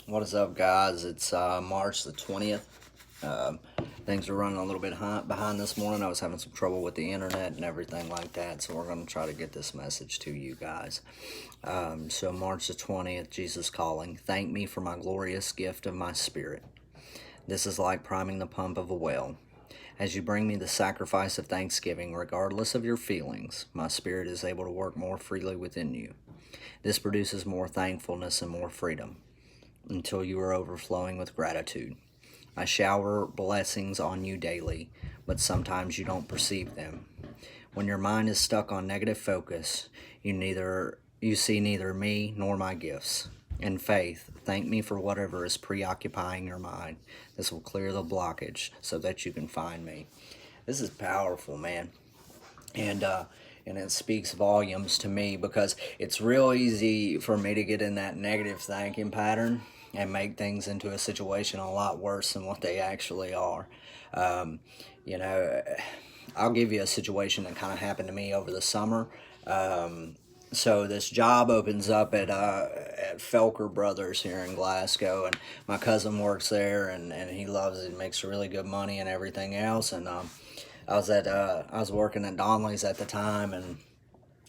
What is up, guys? It's March the 20th. Um, Things are running a little bit behind this morning. I was having some trouble with the internet and everything like that, so we're going to try to get this message to you guys. So, March the 20th, Jesus calling. Thank me for my glorious gift of my spirit. This is like priming the pump of a well. As you bring me the sacrifice of thanksgiving, regardless of your feelings, my spirit is able to work more freely within you. This produces more thankfulness and more freedom until you are overflowing with gratitude. I shower blessings on you daily, but sometimes you don't perceive them. When your mind is stuck on negative focus, you see neither me nor my gifts. In faith, thank me for whatever is preoccupying your mind. This will clear the blockage so that you can find me. This is powerful, man. And it speaks volumes to me because it's real easy for me to get in that negative thinking pattern and make things into a situation a lot worse than what they actually are. Um, you know, I'll give you a situation that kind of happened to me over the summer. So this job opens up at Felker Brothers here in Glasgow, and my cousin works there, and he loves it, makes really good money and everything else. And I was working at Donley's at the time and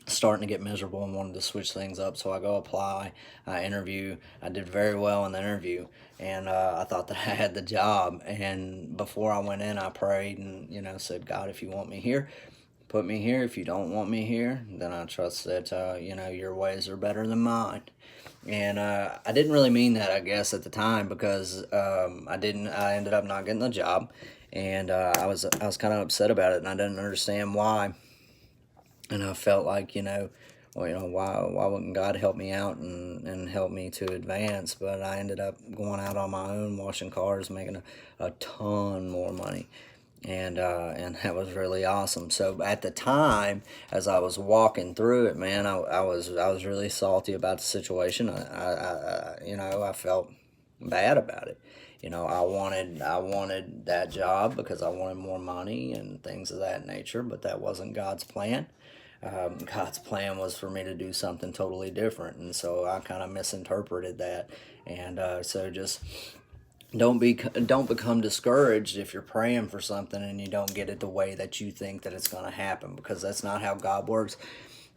starting to get miserable and wanted to switch things up. So I go apply, I interview. I did very well in the interview, and I thought that I had the job. And before I went in, I prayed and said, God, if you want me here, put me here. If you don't want me here, then I trust that your ways are better than mine. And I didn't really mean that, I guess, at the time because I ended up not getting the job, and I was kind of upset about it, and I didn't understand why. And I felt like well, why wouldn't God help me out and help me to advance? But I ended up going out on my own, washing cars, making a ton more money, and that was really awesome. So at the time, as I was walking through it, man, I was really salty about the situation. I felt bad about it. I wanted that job because I wanted more money and things of that nature, but that wasn't God's plan. God's plan was for me to do something totally different, and so I kind of misinterpreted that. And so just don't become discouraged if you're praying for something and you don't get it the way that you think that it's going to happen, because that's not how God works.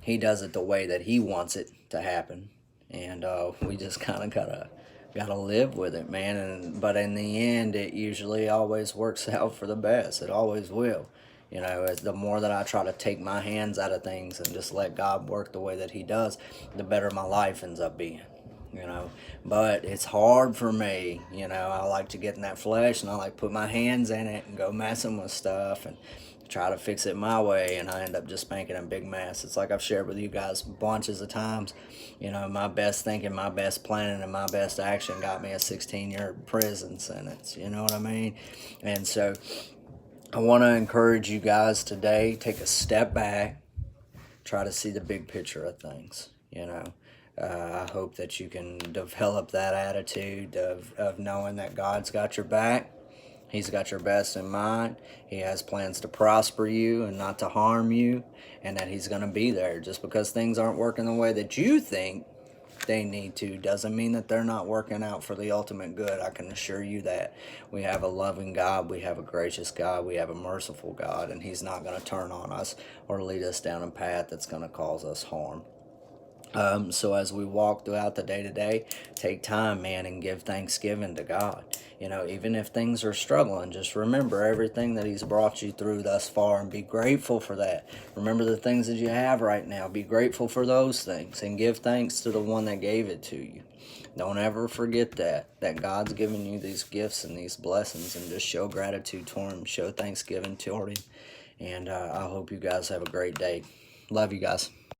He does it the way that He wants it to happen, and we just kind of gotta live with it, man. But in the end, it usually always works out for the best. It always will. As the more that I try to take my hands out of things and just let God work the way that He does, the better my life ends up being. But it's hard for me. I like to get in that flesh, and I like put my hands in it and go messing with stuff and try to fix it my way, and I end up just making a big mess. It's like I've shared with you guys bunches of times. My best thinking, my best planning, and my best action got me a 16-year prison sentence. You know what I mean? And so I want to encourage you guys today, take a step back, try to see the big picture of things. I hope that you can develop that attitude of knowing that God's got your back. He's got your best in mind. He has plans to prosper you and not to harm you, and that He's going to be there. Just because things aren't working the way that you think they need to doesn't mean that they're not working out for the ultimate good. I can assure you that. We have a loving God, we have a gracious God, we have a merciful God, and He's not going to turn on us or lead us down a path that's going to cause us harm. So as we walk throughout the day to day, take time, man, and give thanksgiving to God. Even if things are struggling, just remember everything that He's brought you through thus far and be grateful for that. Remember the things that you have right now. Be grateful for those things and give thanks to the one that gave it to you. Don't ever forget that God's given you these gifts and these blessings, and just show gratitude toward Him, show thanksgiving toward Him. And I hope you guys have a great day. Love you guys.